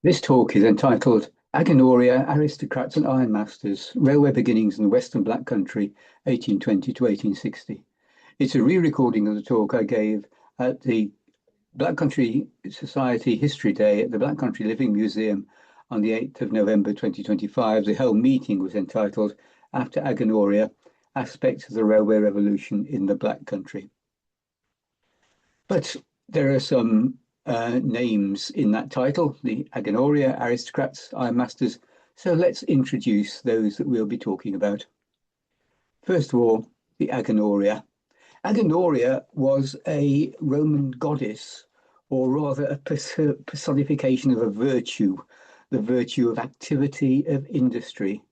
This talk is entitled Agenoria, Aristocrats and Ironmasters, Railway Beginnings in the Western Black Country, 1820 to 1860. It's a re-recording of the talk I gave at the Black Country Society History Day at the Black Country Living Museum on the 8th of November 2025. The whole meeting was entitled After Agenoria, Aspects of the Railway Revolution in the Black Country. But there are some names in that title, the Agenoria, Aristocrats, Ironmasters. So let's introduce those that we'll be talking about. First of all, the Agenoria. Agenoria was a Roman goddess, or rather a personification of a virtue, the virtue of activity, of industry.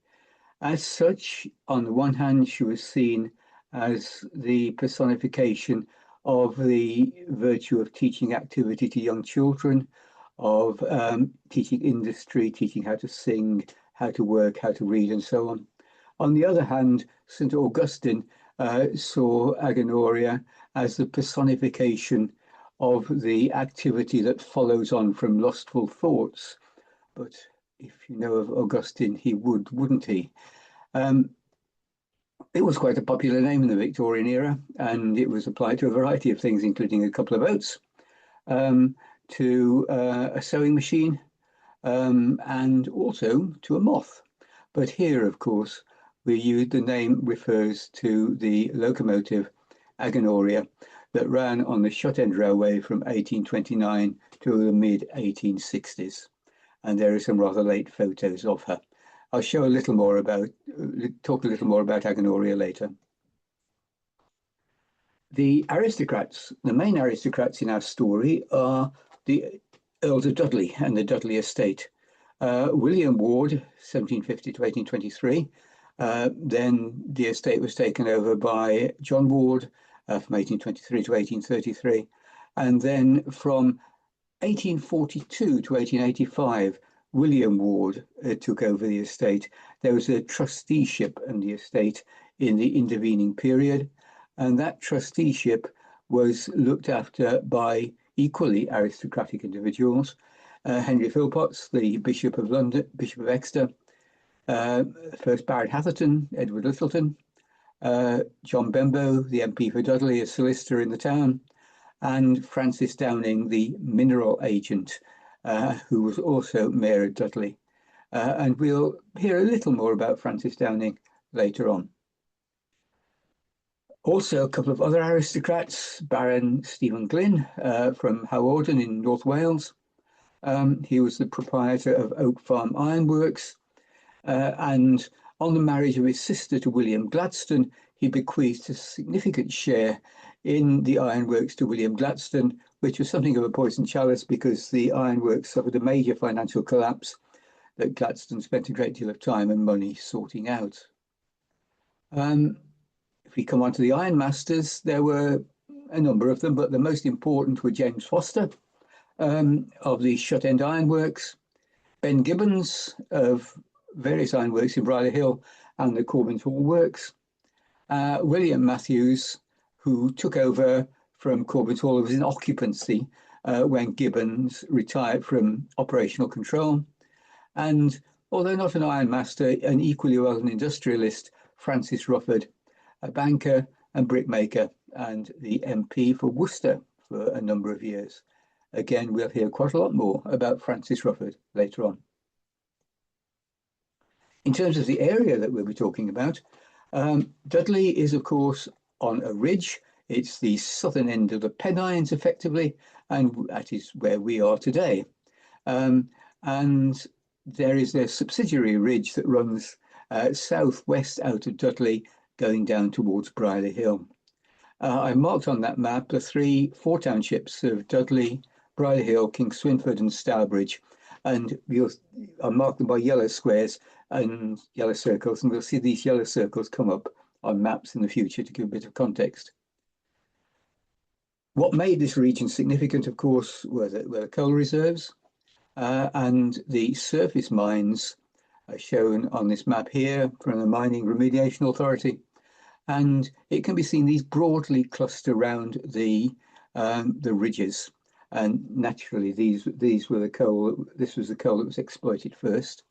As such, on the one hand, she was seen as the personification of the virtue of teaching activity to young children, of teaching industry, teaching how to sing, how to work, how to read, and so on. On the other hand, St. Augustine saw Agenoria as the personification of the activity that follows on from lustful thoughts. But if you know of Augustine, he wouldn't he? It was quite a popular name in the Victorian era, and it was applied to a variety of things, including a couple of oats, to a sewing machine, and also to a moth. But here, of course, the name refers to the locomotive Agenoria that ran on the Shut End Railway from 1829 to the mid-1860s. And there are some rather late photos of her. I'll talk a little more about Agenoria later. The aristocrats, the main aristocrats in our story are the Earls of Dudley and the Dudley estate. William Ward, 1750 to 1823. Then the estate was taken over by John Ward from 1823 to 1833. And then from 1842 to 1885, William Ward took over the estate. There was a trusteeship in the estate in the intervening period, and that trusteeship was looked after by equally aristocratic individuals. Henry Philpotts, the Bishop of London, Bishop of Exeter, first Baron Hatherton, Edward Littleton, John Bembo, the MP for Dudley, a solicitor in the town, and Francis Downing, the mineral agent, who was also Mayor of Dudley. And we'll hear a little more about Francis Downing later on. Also, a couple of other aristocrats, Baron Stephen Glynn from Hawarden in North Wales. He was the proprietor of Oak Farm Ironworks. And on the marriage of his sister to William Gladstone, he bequeathed a significant share in the ironworks to William Gladstone, which was something of a poisoned chalice because the ironworks suffered a major financial collapse that Gladstone spent a great deal of time and money sorting out. If we come on to the ironmasters, there were a number of them, but the most important were James Foster of the Shut End Ironworks, Ben Gibbons of various ironworks in Bridle Hill and the Corbin Hall Works, William Matthews, who took over from Corbin Hall, who was in occupancy when Gibbons retired from operational control. And although not an ironmaster, an equally well an industrialist, Francis Rufford, a banker and brickmaker, and the MP for Worcester for a number of years. Again, we'll hear quite a lot more about Francis Rufford later on. In terms of the area that we'll be talking about, Dudley is, of course, on a ridge. It's the southern end of the Pennines, effectively, and that is where we are today. And there is a subsidiary ridge that runs southwest out of Dudley, going down towards Bridle Hill. I marked on that map the four townships of Dudley, Bridle Hill, Kingswinford, and Stourbridge, and I'll mark them by yellow squares and yellow circles, and we'll see these yellow circles come up on maps in the future to give a bit of context. What made this region significant, of course, were the coal reserves and the surface mines shown on this map here from the Mining Remediation Authority. And it can be seen these broadly cluster around the ridges. and naturally these were the coal. This was the coal that was exploited first.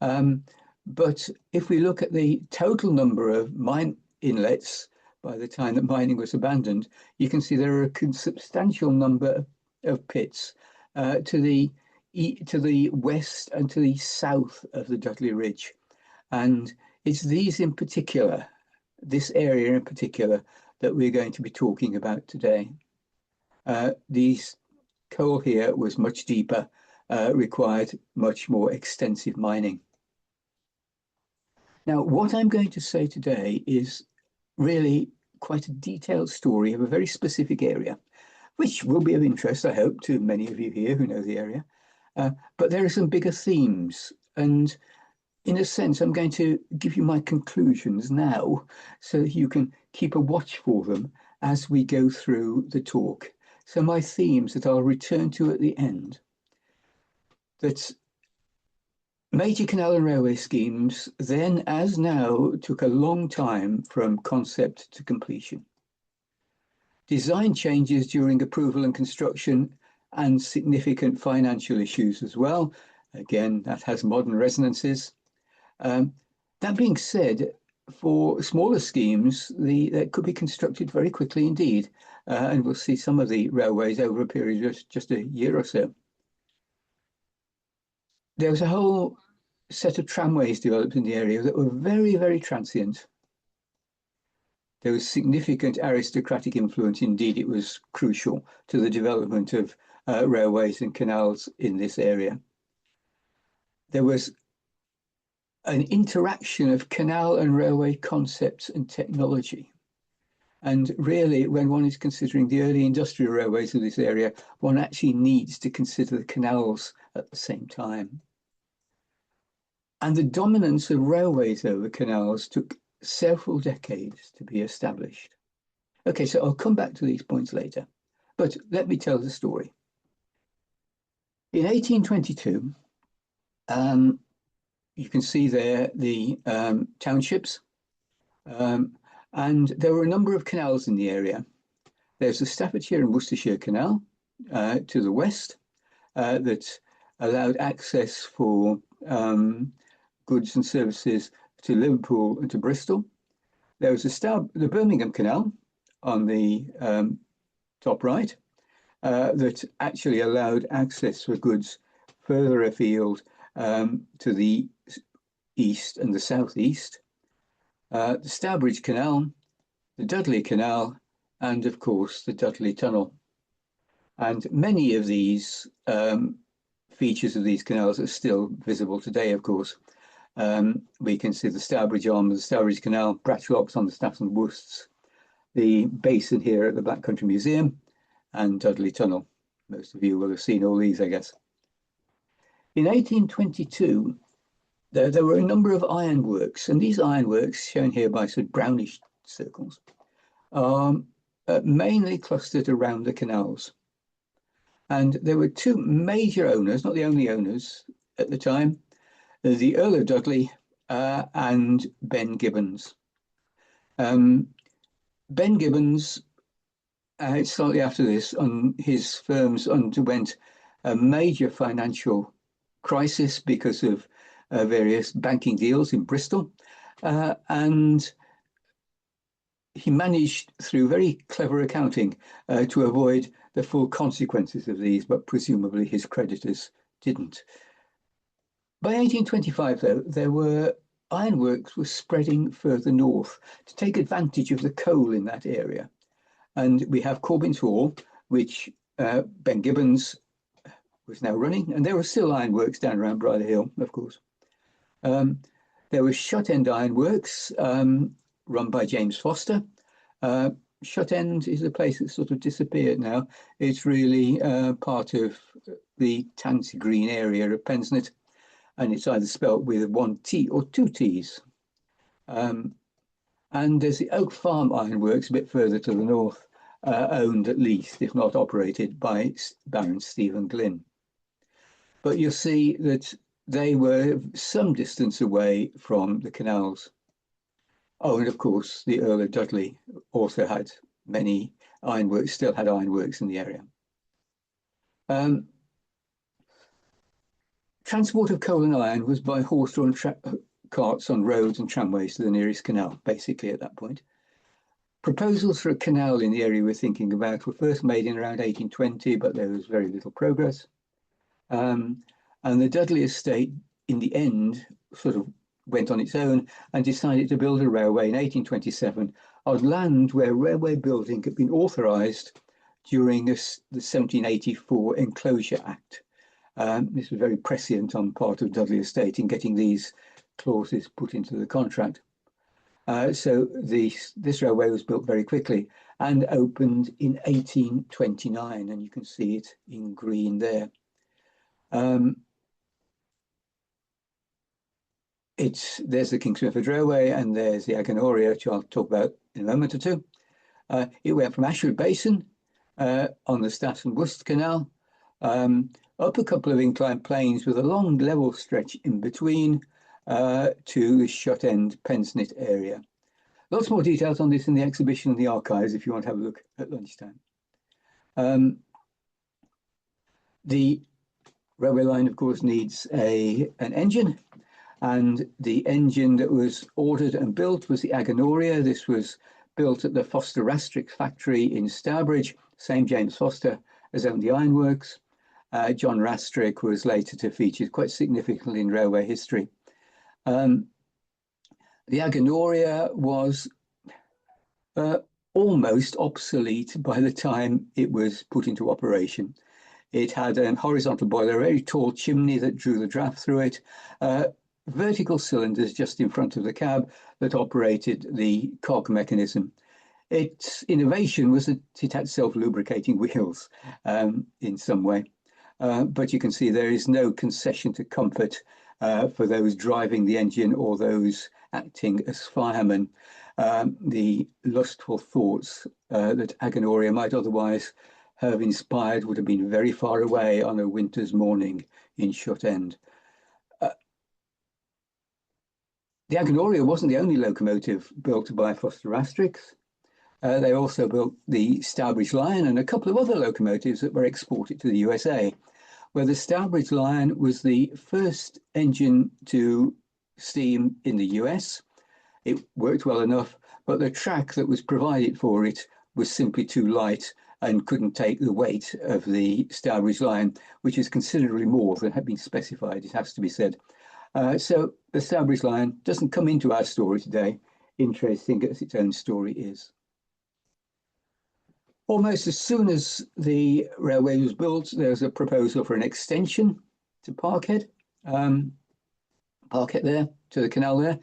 But if we look at the total number of mine inlets by the time that mining was abandoned, you can see there are a substantial number of pits to the west and to the south of the Dudley Ridge. And it's these in particular, this area in particular, that we're going to be talking about today. These coal here was much deeper, required much more extensive mining. Now, what I'm going to say today is really quite a detailed story of a very specific area, which will be of interest, I hope, to many of you here who know the area. But there are some bigger themes, and in a sense, I'm going to give you my conclusions now so that you can keep a watch for them as we go through the talk. So my themes that I'll return to at the end. That major canal and railway schemes then, as now, took a long time from concept to completion. Design changes during approval and construction, and significant financial issues as well. Again, that has modern resonances. That being said, for smaller schemes, that could be constructed very quickly indeed, and we'll see some of the railways over a period of just a year or so. There was a whole set of tramways developed in the area that were very, very transient. There was significant aristocratic influence. Indeed, it was crucial to the development of railways and canals in this area. There was an interaction of canal and railway concepts and technology. And really, when one is considering the early industrial railways of this area, one actually needs to consider the canals at the same time. And the dominance of railways over canals took several decades to be established. Okay, so I'll come back to these points later, but let me tell the story. In 1822, you can see there the townships, and there were a number of canals in the area. There's the Staffordshire and Worcestershire Canal to the west that allowed access for goods and services to Liverpool and to Bristol. There was the Birmingham Canal on the top right that actually allowed access for goods further afield to the east and the southeast. The Stourbridge Canal, the Dudley Canal, and of course the Dudley Tunnel. And many of these features of these canals are still visible today, of course. We can see the Stourbridge Arm, the Stourbridge Canal, Bratchlocks on the Staffs and Worsts, the basin here at the Black Country Museum, and Dudley Tunnel. Most of you will have seen all these, I guess. In 1822, there were a number of ironworks, and these ironworks, shown here by sort of brownish circles, are mainly clustered around the canals. And there were two major owners, not the only owners at the time, the Earl of Dudley and Ben Gibbons. Ben Gibbons, slightly after this, his firms underwent a major financial crisis because of various banking deals in Bristol, and he managed, through very clever accounting, to avoid the full consequences of these, but presumably his creditors didn't. By 1825, though, there were ironworks were spreading further north to take advantage of the coal in that area. And we have Corbyn's Hall, which Ben Gibbons was now running, and there were still ironworks down around Bridle Hill, of course. There was Shut End Ironworks, run by James Foster. Shut End is a place that's sort of disappeared now. It's really part of the Tansy Green area of Pensnet, and it's either spelt with one T or two T's. And there's the Oak Farm Ironworks a bit further to the north, owned at least, if not operated, by Baron Stephen Glynn. But you'll see that they were some distance away from the canals. Oh, and of course, the Earl of Dudley also had many ironworks, still had ironworks in the area. Um, Transport of coal and iron was by horse-drawn carts on roads and tramways to the nearest canal, basically at that point. Proposals for a canal in the area we're thinking about were first made in around 1820, but there was very little progress. And the Dudley estate, in the end, sort of went on its own and decided to build a railway in 1827 on land where railway building had been authorised during the 1784 Enclosure Act. This was very prescient on part of Dudley Estate in getting these clauses put into the contract. So this railway was built very quickly and opened in 1829, and you can see it in green there. There's the Kingswinford Railway and there's the Agenoria, which I'll talk about in a moment or two. It went from Ashford Basin on the Staffs and Worcester Canal up a couple of inclined planes with a long level stretch in between to the Shut End Pensnett area. Lots more details on this in the exhibition and the archives if you want to have a look at lunchtime. The railway line, of course, needs an engine, and the engine that was ordered and built was the Agenoria. This was built at the Foster Rastrix factory in Stourbridge. St. James Foster has owned the ironworks. John Rastrick was later to feature quite significantly in railway history. The Agenoria was almost obsolete by the time it was put into operation. It had a horizontal boiler, a very tall chimney that drew the draft through it, vertical cylinders just in front of the cab that operated the cog mechanism. Its innovation was that it had self-lubricating wheels in some way. But you can see there is no concession to comfort for those driving the engine or those acting as firemen. The lustful thoughts that Agenoria might otherwise have inspired would have been very far away on a winter's morning in Shut End. The Agenoria wasn't the only locomotive built by Foster Rastrix. They also built the Stourbridge Lion and a couple of other locomotives that were exported to the USA, where the Stourbridge Lion was the first engine to steam in the US. It worked well enough, but the track that was provided for it was simply too light and couldn't take the weight of the Stourbridge Lion, which is considerably more than had been specified, it has to be said. So the Stourbridge Lion doesn't come into our story today, interesting as its own story is. Almost as soon as the railway was built, there was a proposal for an extension to Parkhead there, to the canal there.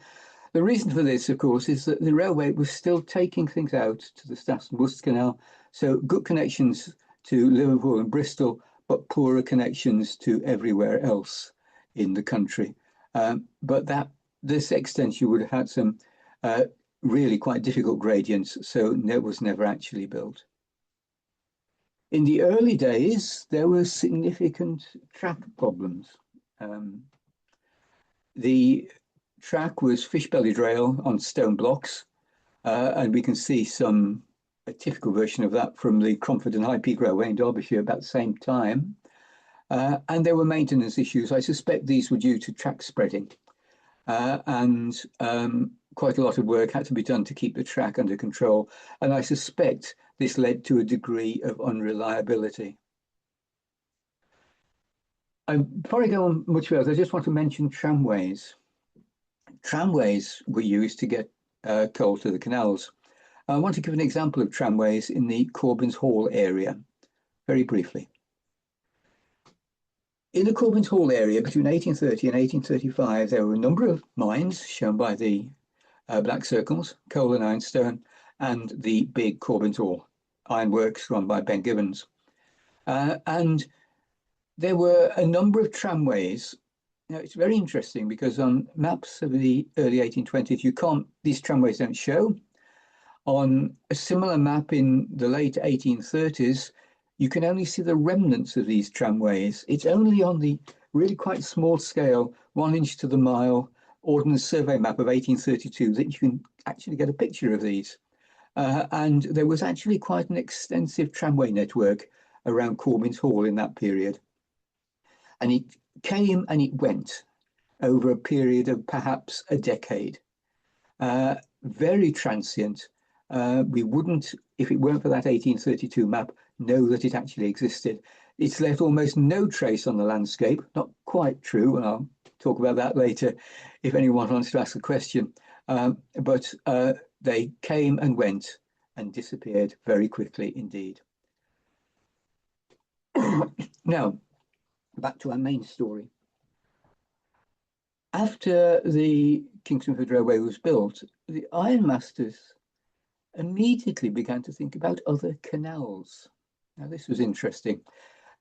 The reason for this, of course, is that the railway was still taking things out to the Staffs and Worcester Canal, so good connections to Liverpool and Bristol, but poorer connections to everywhere else in the country. But this extension would have had some really quite difficult gradients, so it was never actually built. In the early days, there were significant track problems. The track was fish-bellied rail on stone blocks, and we can see a typical version of that from the Cromford and High Peak Railway in Derbyshire about the same time. And there were maintenance issues. I suspect these were due to track spreading, and quite a lot of work had to be done to keep the track under control. And I suspect this led to a degree of unreliability. Before I go on much further, I just want to mention tramways. Tramways were used to get coal to the canals. I want to give an example of tramways in the Corbins Hall area, very briefly. In the Corbins Hall area between 1830 and 1835, there were a number of mines shown by the black circles, coal and ironstone, and the big Corbins Hall ironworks run by Ben Gibbons. And there were a number of tramways. Now, it's very interesting because on maps of the early 1820s, these tramways don't show. On a similar map in the late 1830s, you can only see the remnants of these tramways. It's only on the really quite small scale, 1 inch to the mile, Ordnance Survey map of 1832 that you can actually get a picture of these. And there was actually quite an extensive tramway network around Corbyn's Hall in that period. And it came and it went over a period of perhaps a decade. Very transient. We wouldn't, if it weren't for that 1832 map, know that it actually existed. It's left almost no trace on the landscape. Not quite true, and I'll talk about that later if anyone wants to ask a question. But they came and went and disappeared very quickly indeed. Now, back to our main story. After the Kingswinford Railway was built, the ironmasters immediately began to think about other canals. Now, this was interesting.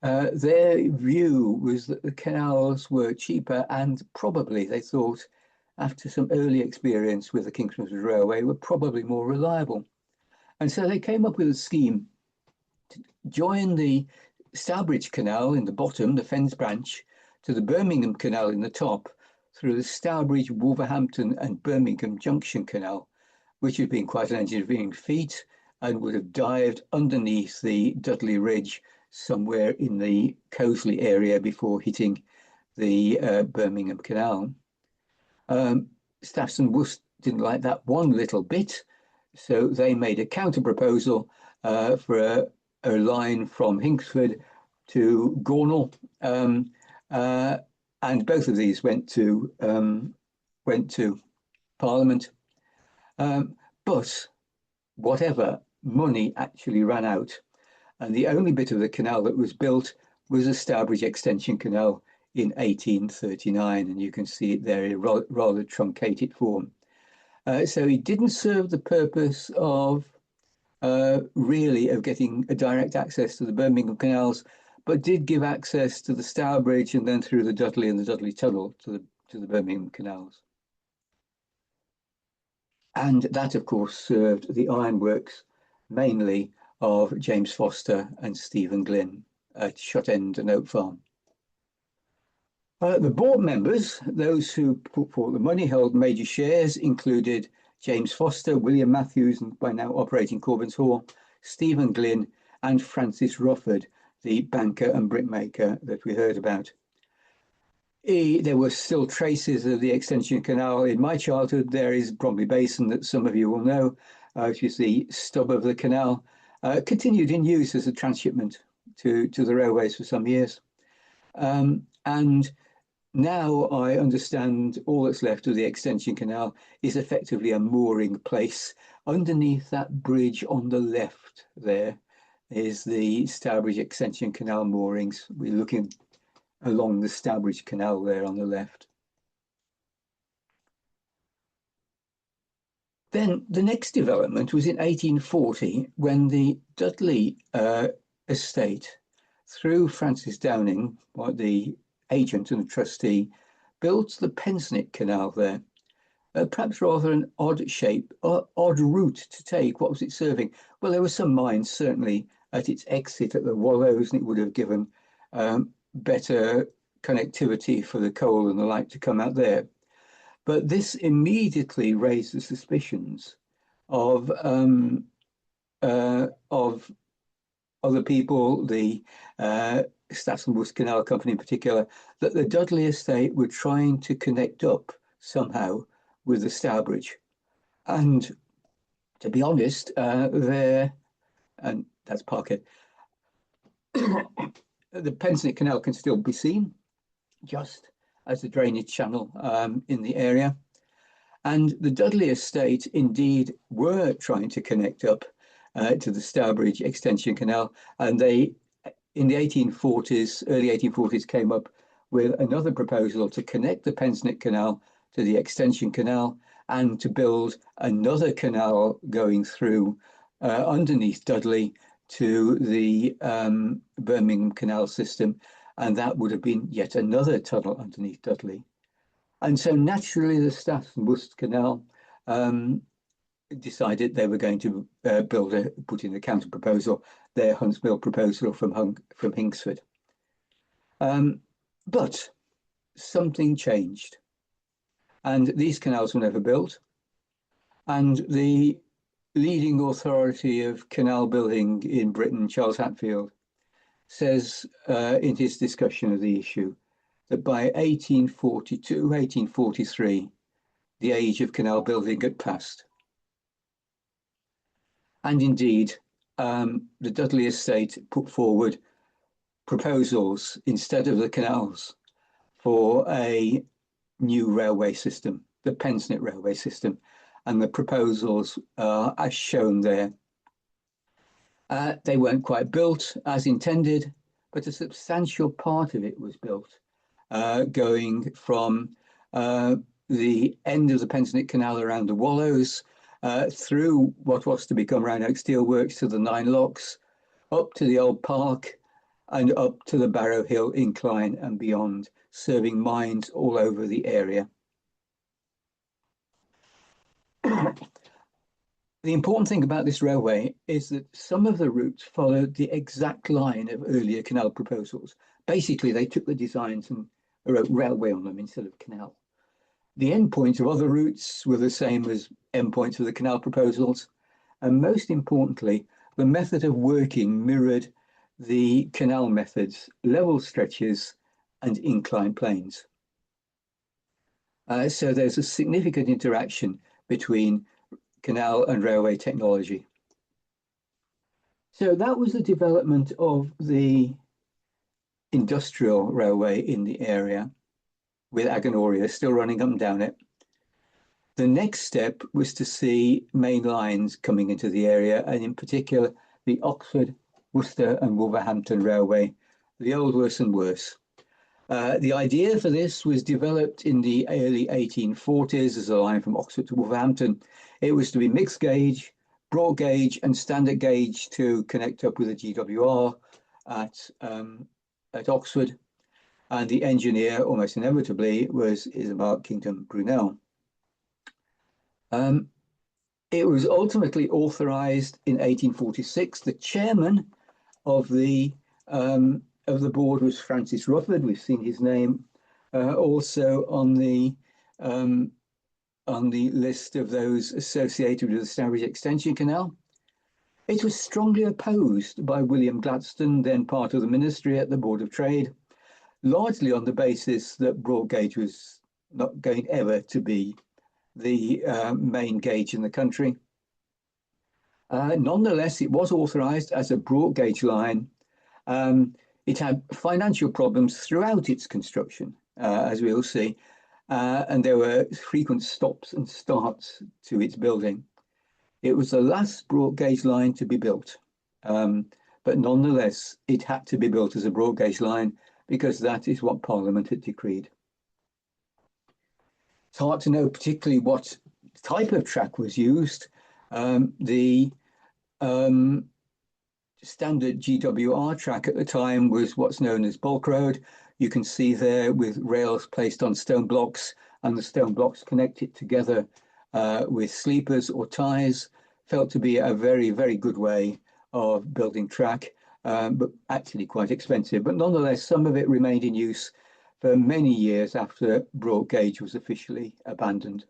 Their view was that the canals were cheaper and probably, they thought, after some early experience with the Kingswinford Railway, were probably more reliable. And so they came up with a scheme to join the Stourbridge Canal in the bottom, the Fens branch, to the Birmingham Canal in the top, through the Stourbridge, Wolverhampton and Birmingham Junction Canal, which had been quite an engineering feat and would have dived underneath the Dudley Ridge somewhere in the Coasley area before hitting the Birmingham Canal. Staffs and Worcester didn't like that one little bit, so they made a counter proposal for a line from Hingsford to Gornal, and both of these went to Parliament. But whatever, money actually ran out, and the only bit of the canal that was built was a Stourbridge Extension Canal in 1839, and you can see it there in rather truncated form. So it didn't serve the purpose of really of getting a direct access to the Birmingham canals, but did give access to the Stourbridge and then through the Dudley and the Dudley Tunnel to the Birmingham canals. And that, of course, served the ironworks mainly of James Foster and Stephen Glynn at Shut End and Oak Farm. The board members, those who put forward the money, held major shares, included James Foster, William Matthews, and by now operating Corbyn's Hall, Stephen Glynn, and Francis Rufford, the banker and brickmaker that we heard about. There were still traces of the Extension Canal in my childhood. There is Bromley Basin that some of you will know, which is the stub of the canal, continued in use as a transshipment to the railways for some years. And now I understand all that's left of the Extension Canal is effectively a mooring place. Underneath that bridge on the left there is the Stourbridge Extension Canal moorings. We're looking along the Stourbridge Canal there on the left. Then the next development was in 1840 when the Dudley estate, through Francis Downing, the agent and the trustee, built the Pensnick Canal there. Perhaps rather an odd shape, odd route to take. What was it serving? Well, there were some mines certainly at its exit at the Wallows, and it would have given better connectivity for the coal and the like to come out there. But this immediately raised the suspicions of other people, the Staffs and Worcester Canal Company in particular, that the Dudley estate were trying to connect up somehow with the Stourbridge. And to be honest, and that's Parkhead, the Pensnick Canal can still be seen just as a drainage channel in the area. And the Dudley estate indeed were trying to connect up to the Stourbridge Extension Canal, and they, in the 1840s, early 1840s, came up with another proposal to connect the Pensnick Canal to the Extension Canal and to build another canal going through underneath Dudley to the Birmingham Canal system, and that would have been yet another tunnel underneath Dudley. And so naturally the Staffs and Worcester Canal decided they were going to put in a counter proposal, their Hunts Mill proposal from Hingsford. But something changed, and these canals were never built, and the leading authority of canal building in Britain, Charles Hatfield, says in his discussion of the issue that by 1842, 1843, the age of canal building had passed. And indeed, the Dudley estate put forward proposals instead of the canals for a new railway system, the Pensnett railway system, and the proposals are as shown there. They weren't quite built as intended, but a substantial part of it was built, going from the end of the Pensnett Canal around the Wallows, through what was to become Roanoke Steelworks to the Nine Locks, up to the Old Park, and up to the Barrow Hill incline and beyond, serving mines all over the area. The important thing about this railway is that some of the routes followed the exact line of earlier canal proposals. Basically, they took the designs and wrote railway on them instead of canal. The endpoints of other routes were the same as endpoints of the canal proposals. And most importantly, the method of working mirrored the canal methods, level stretches and inclined planes. So there's a significant interaction between canal and railway technology. So that was the development of the industrial railway in the area, with Agenoria still running up and down it. The next step was to see main lines coming into the area, and in particular, the Oxford, Worcester and Wolverhampton Railway, the old worse and worse. The idea for this was developed in the early 1840s as a line from Oxford to Wolverhampton. It was to be mixed gauge, broad gauge and standard gauge to connect up with the GWR at Oxford. And the engineer, almost inevitably, was Isambard Kingdom Brunel. It was ultimately authorized in 1846. The chairman of the board was Francis Rufford. We've seen his name also on the list of those associated with the Stourbridge Extension Canal. It was strongly opposed by William Gladstone, then part of the ministry at the Board of Trade, largely on the basis that broad gauge was not going ever to be the main gauge in the country. Nonetheless, it was authorized as a broad gauge line. It had financial problems throughout its construction, as we'll see, and there were frequent stops and starts to its building. It was the last broad gauge line to be built, but nonetheless, it had to be built as a broad gauge line because that is what Parliament had decreed. It's hard to know particularly what type of track was used. The standard GWR track at the time was what's known as bulk road. You can see there with rails placed on stone blocks, and the stone blocks connected together with sleepers or ties. Felt to be a very, very good way of building track, but actually quite expensive. But nonetheless, some of it remained in use for many years after broad gauge was officially abandoned.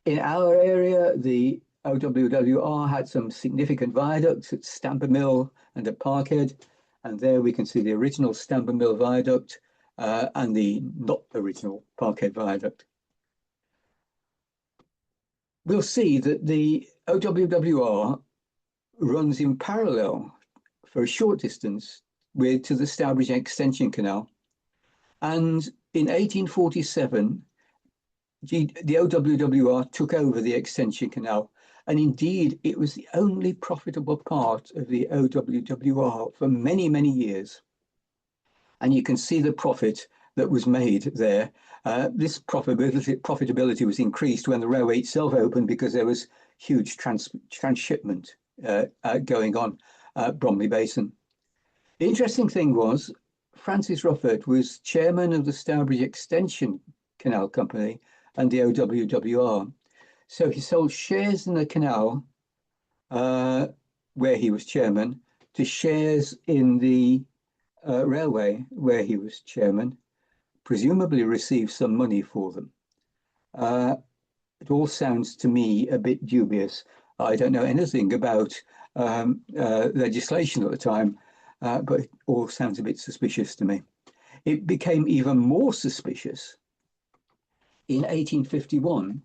In our area, the OWWR had some significant viaducts at Stamper Mill and at Parkhead, and there we can see the original Stamper Mill viaduct and the not original Parkhead viaduct. We'll see that the OWWR runs in parallel for a short distance to the Stourbridge Extension Canal, and in 1847, the OWWR took over the Extension Canal, and indeed it was the only profitable part of the OWWR for many, many years. And you can see the profit that was made there. This profitability was increased when the railway itself opened because there was huge transshipment going on at Bromley Basin. The interesting thing was Francis Rufford was chairman of the Stourbridge Extension Canal Company and the OWWR. So he sold shares in the canal where he was chairman to shares in the railway where he was chairman, presumably received some money for them. It all sounds to me a bit dubious. I don't know anything about legislation at the time, but it all sounds a bit suspicious to me. It became even more suspicious in 1851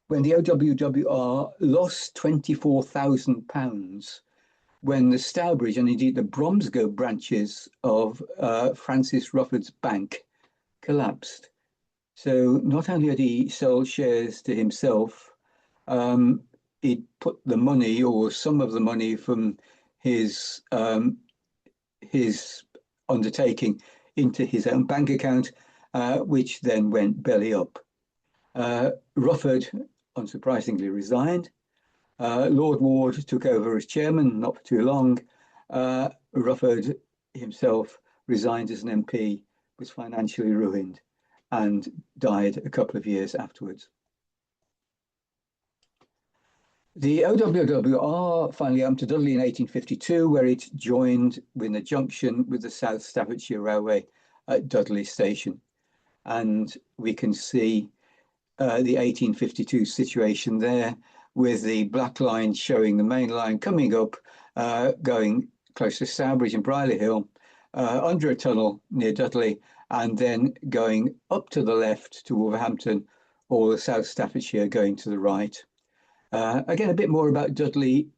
when the OWWR lost £24,000 when the Stourbridge and indeed the Bromsgrove branches of Francis Rufford's bank collapsed. So not only had he sold shares to himself, he'd put the money or some of the money from his undertaking into his own bank account, which then went belly up. Rufford, unsurprisingly, resigned. Lord Ward took over as chairman, not for too long. Rufford himself resigned as an MP, was financially ruined, and died a couple of years afterwards. The OWWR finally opened to Dudley in 1852, where it joined in a junction with the South Staffordshire Railway at Dudley Station. And we can see the 1852 situation there, with the black line showing the main line coming up, going close to Stourbridge and Brierley Hill, under a tunnel near Dudley, and then going up to the left to Wolverhampton, or the South Staffordshire going to the right. Again, a bit more about Dudley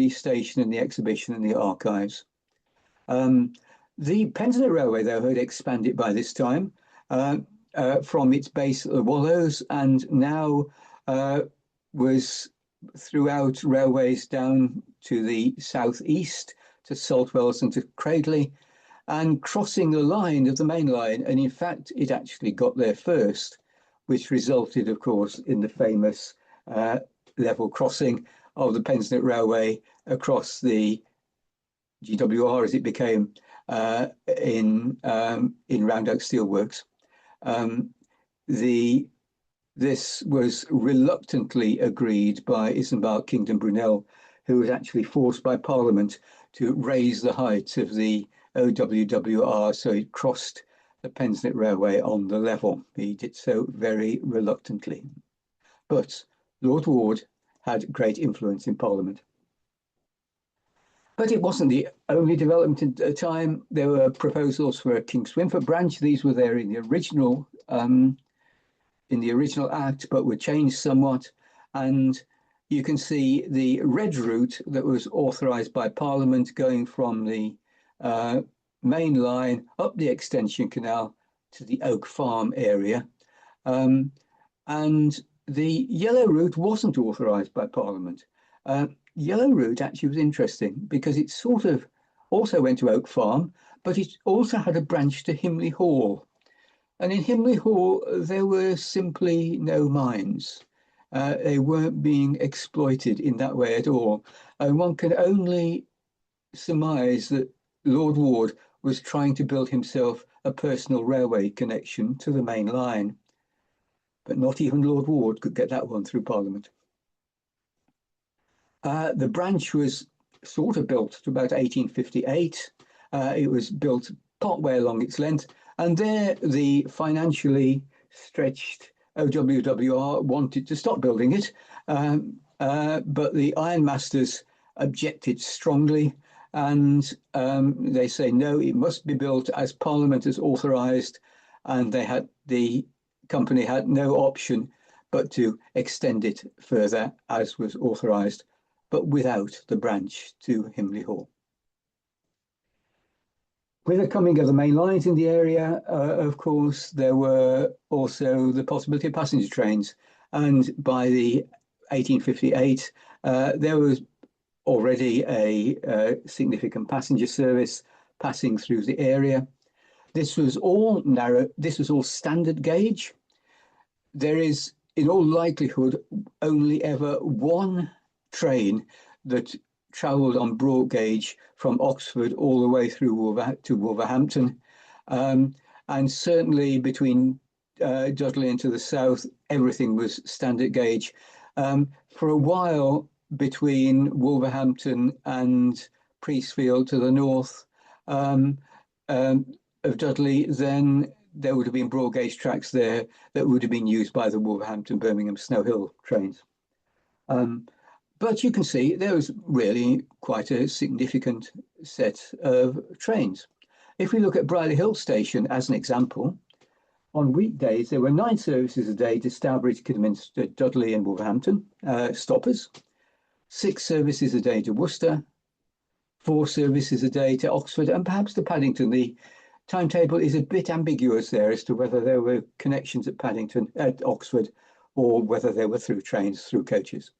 Station and the exhibition and the archives. The Pensnet Railway, though, had expanded by this time from its base at the Wallows, and now was throughout railways down to the southeast, to Saltwells and to Cradley, and crossing the line of the main line. And in fact, it actually got there first, which resulted, of course, in the famous level crossing of the Pensnet Railway across the GWR, as it became, in Round Oak Steelworks. This was reluctantly agreed by Isambard Kingdom Brunel, who was actually forced by Parliament to raise the height of the OWWR, so it crossed the Pensnet Railway on the level. He did so very reluctantly. But Lord Ward had great influence in Parliament. But it wasn't the only development at the time. There were proposals for a Kingswinford branch. These were there in the original Act, but were changed somewhat. And you can see the red route that was authorised by Parliament going from the main line up the extension canal to the Oak Farm area. And the yellow route wasn't authorised by Parliament. Yellow route actually was interesting because it sort of also went to Oak Farm, but it also had a branch to Himley Hall. And in Himley Hall, there were simply no mines. They weren't being exploited in that way at all. And one can only surmise that Lord Ward was trying to build himself a personal railway connection to the main line. But not even Lord Ward could get that one through Parliament. The branch was sort of built to about 1858. It was built partway along its length, and there the financially stretched OWWR wanted to stop building it, but the ironmasters objected strongly, and they say no, it must be built as Parliament has authorised, and the company had no option but to extend it further as was authorised, but without the branch to Himley Hall. With the coming of the main lines in the area, of course, there were also the possibility of passenger trains. And by the 1858, there was already a significant passenger service passing through the area. This was all narrow, this was all standard gauge. There is, in all likelihood, only ever one train that travelled on broad gauge from Oxford all the way through to Wolverhampton. And certainly between Dudley and to the south, everything was standard gauge. For a while, between Wolverhampton and Priestfield to the north of Dudley, then there would have been broad gauge tracks there that would have been used by the Wolverhampton, Birmingham, Snow Hill trains. But you can see there was really quite a significant set of trains. If we look at Brierley Hill Station as an example, on weekdays there were 9 services a day to Stourbridge, Kidderminster, Dudley and Wolverhampton, stoppers, 6 services a day to Worcester, 4 services a day to Oxford, and perhaps to Paddington. The timetable is a bit ambiguous there as to whether there were connections at Paddington, at Oxford, or whether they were through trains, through coaches.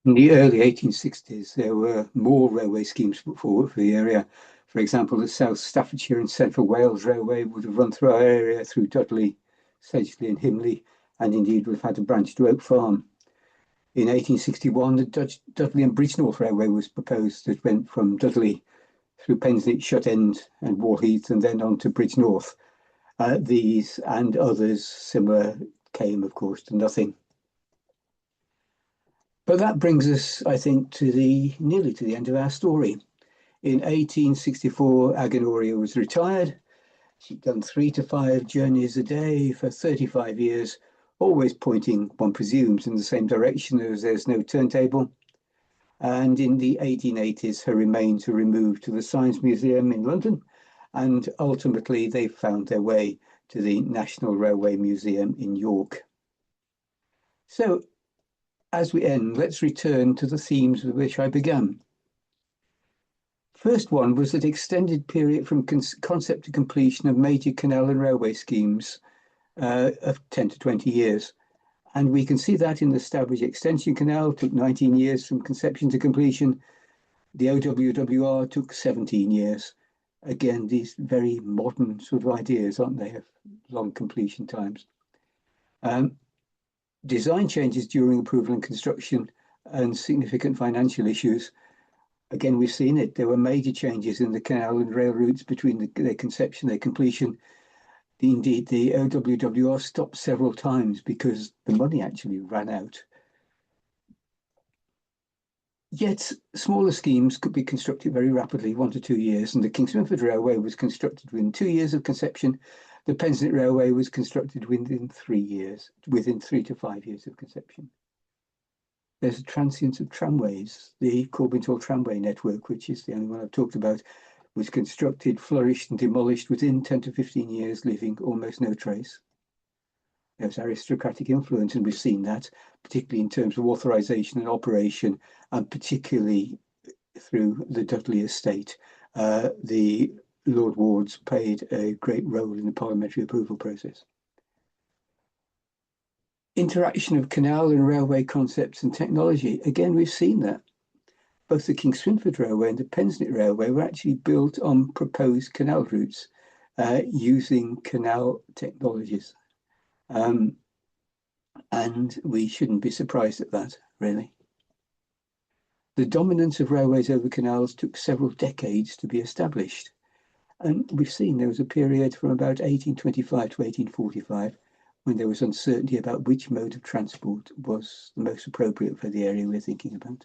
In the early 1860s, there were more railway schemes put forward for the area. For example, the South Staffordshire and Central Wales Railway would have run through our area through Dudley, Sedgley and Himley, and indeed would have had a branch to Oak Farm. In 1861, the Dudley and Bridgnorth Railway was proposed that went from Dudley through Pensney, Shut End and Warheath and then on to Bridgnorth. These and others similar came, of course, to nothing. But that brings us, I think, to nearly to the end of our story. In 1864, Agenoria was retired. She'd done 3 to 5 journeys a day for 35 years, always pointing, one presumes, in the same direction as there's no turntable. And in the 1880s, her remains were removed to the Science Museum in London, and ultimately they found their way to the National Railway Museum in York. So, as we end, let's return to the themes with which I began. First one was that extended period from concept to completion of major canal and railway schemes of 10 to 20 years. And we can see that in the Stourbridge Extension Canal, took 19 years from conception to completion. The OWWR took 17 years. Again, these very modern sort of ideas, aren't they, of long completion times. Design changes during approval and construction and significant financial issues. Again, we've seen it. There were major changes in the canal and rail routes between their conception, their completion. Indeed, the OWWR stopped several times because the money actually ran out. Yet, smaller schemes could be constructed very rapidly, 1 to 2 years, and the Kingswinford Railway was constructed within 2 years of conception. The Pensney Railway was constructed within 3 years, within 3 to 5 years of conception. There's a transience of tramways. The Corbintall tramway network, which is the only one I've talked about, was constructed, flourished and demolished within 10 to 15 years, leaving almost no trace. There's aristocratic influence, and we've seen that, particularly in terms of authorization and operation, and particularly through the Dudley estate. The Lord Wards played a great role in the parliamentary approval process. Interaction of canal and railway concepts and technology. Again, we've seen that. Both the Kingswinford Railway and the Pensney Railway were actually built on proposed canal routes using canal technologies. And we shouldn't be surprised at that, really. The dominance of railways over canals took several decades to be established. And we've seen there was a period from about 1825 to 1845 when there was uncertainty about which mode of transport was the most appropriate for the area we're thinking about.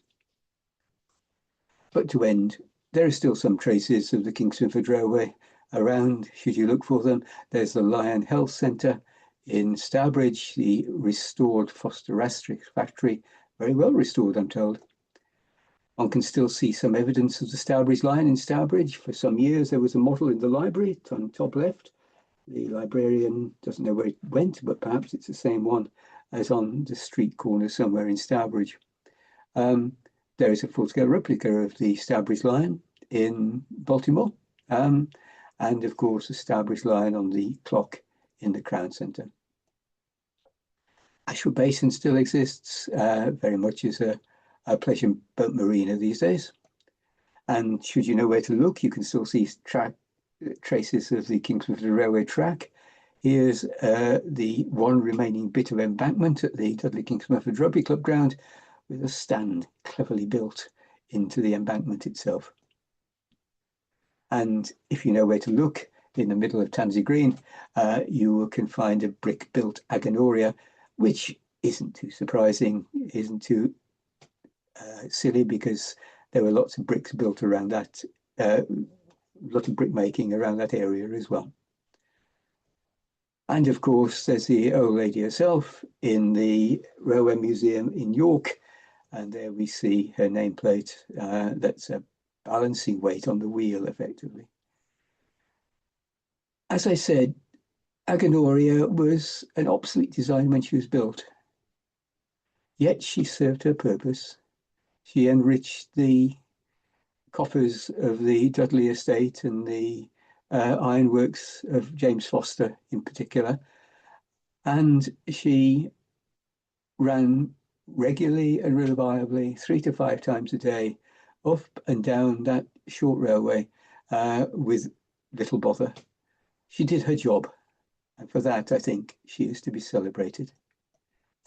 But to end, there are still some traces of the Kingswinford Railway around, should you look for them. There's the Lion Health Centre in Stourbridge, the restored Foster Asterix factory, very well restored, I'm told. One can still see some evidence of the Stourbridge Lion in Stourbridge. For some years, there was a model in the library on top left. The librarian doesn't know where it went, but perhaps it's the same one as on the street corner somewhere in Stourbridge. There is a full-scale replica of the Stourbridge Lion in Baltimore, and of course, the Stourbridge Lion on the clock in the Crown Centre. Ashford Basin still exists, very much as a pleasure boat marina these days. And should you know where to look, you can still see traces of the Kingswinford Railway track. Here's the one remaining bit of embankment at the Dudley Kingswinford Rugby Club ground, with a stand cleverly built into the embankment itself. And if you know where to look, in the middle of Tansy Green, you can find a brick-built Agenoria, which isn't too surprising, isn't too silly, because there were lots of bricks built around that, a lot of brick making around that area as well. And of course, there's the old lady herself in the Railway Museum in York. And there we see her nameplate. That's a balancing weight on the wheel, effectively. As I said, Agenoria was an obsolete design when she was built, yet she served her purpose. She enriched the coffers of the Dudley estate and the ironworks of James Foster in particular. And she ran regularly and reliably 3 to 5 times a day up and down that short railway with little bother. She did her job, and for that, I think she is to be celebrated.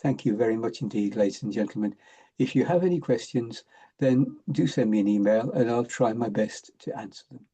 Thank you very much indeed, ladies and gentlemen. If you have any questions, then do send me an email and I'll try my best to answer them.